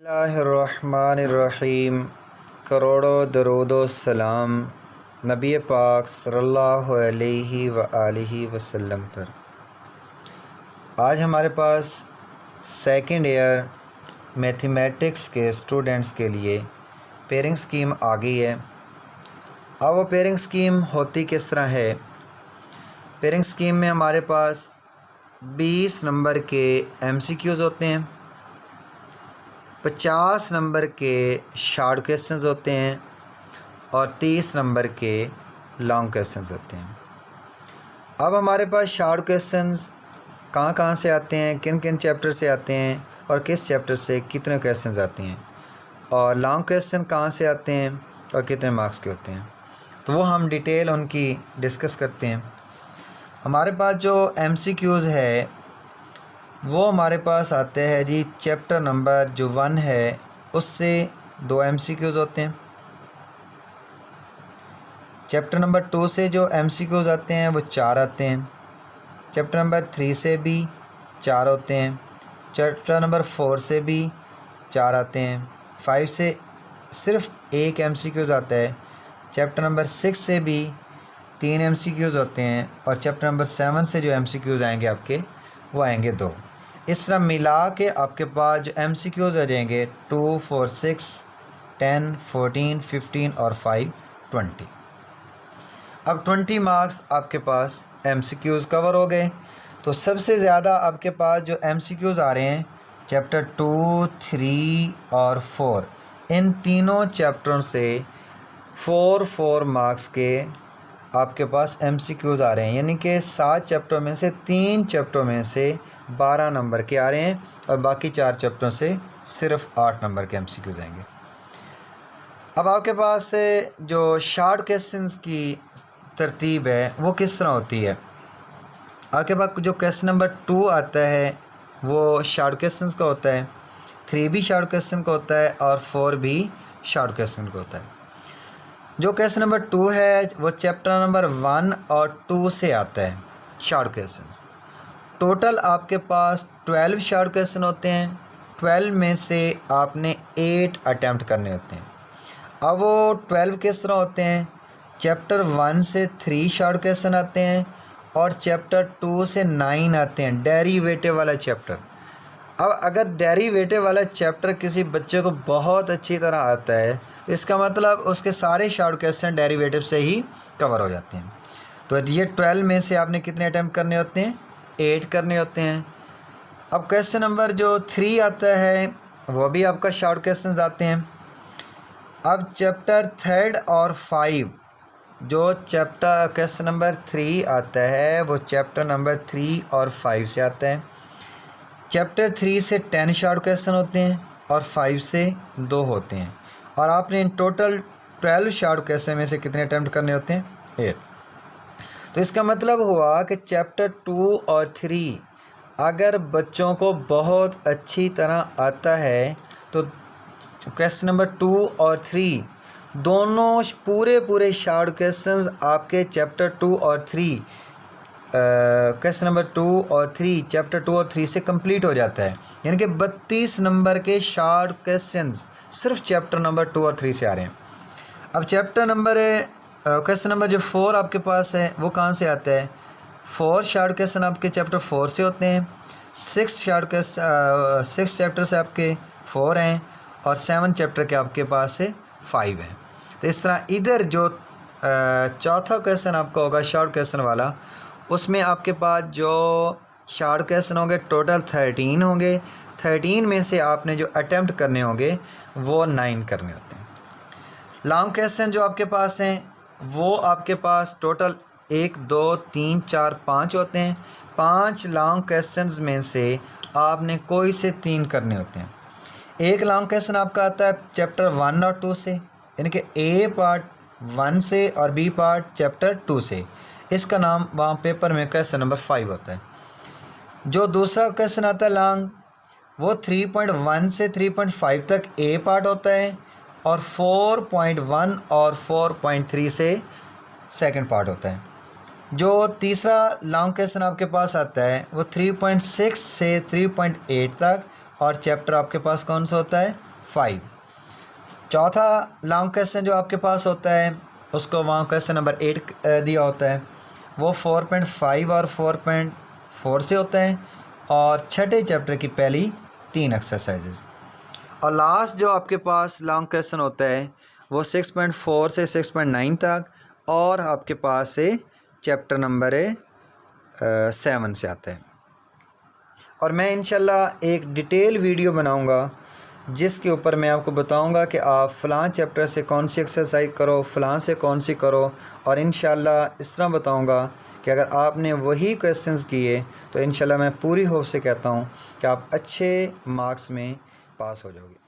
बिस्मिल्लाहिर्रहमानिर्रहीम। करोड़ों दरूदो सलाम नबी पाक सल्लल्लाहु अलैहि व आलिहि वसल्लम पर। आज हमारे पास सेकंड ईयर मैथमेटिक्स के स्टूडेंट्स के लिए पेयरिंग स्कीम आ गई है। अब वो पेयरिंग स्कीम होती किस तरह है? पेयरिंग स्कीम में हमारे पास 20 नंबर के MCQs होते हैं, 50 नंबर के शॉर्ट क्वेश्चंस होते हैं और 30 नंबर के लॉन्ग क्वेश्चंस होते हैं। अब हमारे पास शॉर्ट क्वेश्चंस कहाँ कहाँ से आते हैं, किन किन चैप्टर से आते हैं और किस चैप्टर से कितने क्वेश्चंस आते हैं, और लॉन्ग क्वेश्चन कहाँ से आते हैं और कितने मार्क्स के होते हैं, तो वो हम डिटेल उनकी डिस्कस करते हैं। हमारे पास जो MCQs है वो हमारे पास आते हैं जी, चैप्टर नंबर जो 1 है उससे 2 MCQs होते हैं। चैप्टर नंबर 2 से जो MCQs आते हैं वो 4 आते हैं। चैप्टर नंबर 3 से भी 4 होते हैं। चैप्टर नंबर 4 से भी 4 आते हैं। 5 से सिर्फ 1 MCQs आता है। चैप्टर नंबर 6 से भी 3 MCQs होते हैं और चैप्टर नंबर 7 से जो MCQs आएंगे आपके वो आएंगे 2। इस तरह मिला के आपके पास जो MCQs आ जाएंगे 2, 4, 6, 10, 14, 15 और 5, 20। अब 20 मार्क्स आपके पास MCQs कवर हो गए। तो सबसे ज़्यादा आपके पास जो MCQs आ रहे हैं चैप्टर 2, 3 और 4, इन तीनों चैप्टरों से 4 मार्क्स के आपके पास MCQs आ रहे हैं, यानी कि 7 चैप्टरों में से 3 चैप्टरों में से 12 नंबर के आ रहे हैं और बाकी 4 चैप्टरों से सिर्फ 8 नंबर के MCQs आएंगे। अब आपके पास जो शॉर्ट क्वेश्चंस की तरतीब है वो किस तरह होती है? आपके पास जो क्वेश्चन नंबर 2 आता है वो शॉर्ट क्वेश्चंस का होता है, 3 भी शॉर्ट क्वेश्चन का होता है और 4 भी शॉर्ट क्वेश्चन का होता है। जो क्वेश्चन नंबर 2 है वो चैप्टर नंबर 1 और 2 से आता है शॉर्ट क्वेश्चंस। टोटल आपके पास 12 शॉर्ट क्वेश्चन होते हैं। 12 में से आपने 8 अटैम्प्ट करने होते हैं। अब वो 12 किस तरह होते हैं? चैप्टर 1 से 3 शॉर्ट क्वेश्चन आते हैं और चैप्टर 2 से 9 आते हैं, डेरिवेटिव वाला चैप्टर। अब अगर डेरिवेटिव वाला चैप्टर किसी बच्चे को बहुत अच्छी तरह आता है तो इसका मतलब उसके सारे शॉर्ट क्वेश्चन डेरिवेटिव से ही कवर हो जाते हैं। तो ये 12 में से आपने कितने अटैम्प्ट करने होते हैं? 8 करने होते हैं। अब क्वेश्चन नंबर जो 3 आता है वो भी आपका शॉर्ट क्वेश्चन आते हैं। अब चैप्टर 3 और 5, जो चैप्टर क्वेश्चन नंबर 3 आता है वो चैप्टर नंबर 3 और 5 से आता है। चैप्टर 3 से 10 शॉर्ट क्वेश्चन होते हैं और 5 से 2 होते हैं, और आपने इन टोटल 12 शॉर्ट क्वेश्चन में से कितने अटैम्प्ट करने होते हैं? 8। तो इसका मतलब हुआ कि चैप्टर 2 और 3 अगर बच्चों को बहुत अच्छी तरह आता है तो क्वेश्चन नंबर 2 और 3 दोनों पूरे शॉर्ट क्वेश्चंस आपके चैप्टर 2 और 3 क्वेश्चन नंबर 2 और 3 चैप्टर 2 और 3 से कंप्लीट हो जाता है। यानी कि 32 नंबर के शॉर्ट क्वेश्चंस सिर्फ चैप्टर नंबर 2 और 3 से आ रहे हैं। अब चैप्टर नंबर क्वेश्चन नंबर जो 4 आपके पास है वो कहाँ से आता है? 4 शॉर्ट क्वेश्चन आपके चैप्टर 4 से होते हैं, 6 चैप्टर से आपके 4 हैं और 7 चैप्टर के आपके पास से 5 हैं। तो इस तरह इधर जो चौथा क्वेश्चन आपका होगा शॉर्ट क्वेश्चन वाला, उसमें आपके पास जो शॉर्ट क्वेश्चन होंगे टोटल 13 होंगे। 13 में से आपने जो अटैम्प्ट करने होंगे वो 9 करने होते हैं। लॉन्ग क्वेश्चन जो आपके पास हैं वो आपके पास टोटल 1, 2, 3, 4, 5 होते हैं। 5 लॉन्ग क्वेश्चंस में से आपने कोई से 3 करने होते हैं। एक लॉन्ग क्वेश्चन आपका आता है चैप्टर 1 और 2 से, यानी कि A पार्ट 1 से और B पार्ट चैप्टर 2 से। इसका नाम वहाँ पेपर में क्वेश्चन नंबर 5 होता है। जो दूसरा क्वेश्चन आता है लॉन्ग, वो 3.1 से 3.5 तक A पार्ट होता है और 4.1 और 4.3 से सेकंड पार्ट होता है। जो तीसरा लॉन्ग क्वेश्चन आपके पास आता है वो 3.6 से 3.8 तक और चैप्टर आपके पास कौन सा होता है? 5। चौथा लॉन्ग क्वेश्चन जो आपके पास होता है उसको वहाँ क्वेश्चन नंबर 8 दिया होता है, वो 4.5 और 4.4 से होता है और छठे चैप्टर की पहली 3 एक्सरसाइजेज। और लास्ट जो आपके पास लॉन्ग क्वेश्चन होता है वो 6.4 से 6.9 तक और आपके पास से चैप्टर नंबर 7 से आता है। और मैं इंशाल्लाह एक डिटेल वीडियो बनाऊंगा जिसके ऊपर मैं आपको बताऊंगा कि आप फ़लाँ चैप्टर से कौन सी एक्सरसाइज करो, फ़लाँ से कौन सी करो, और इंशाल्लाह इस तरह बताऊंगा कि अगर आपने वही क्वेश्चंस किए तो इंशाल्लाह मैं पूरी होप से कहता हूं कि आप अच्छे मार्क्स में पास हो जाओगे।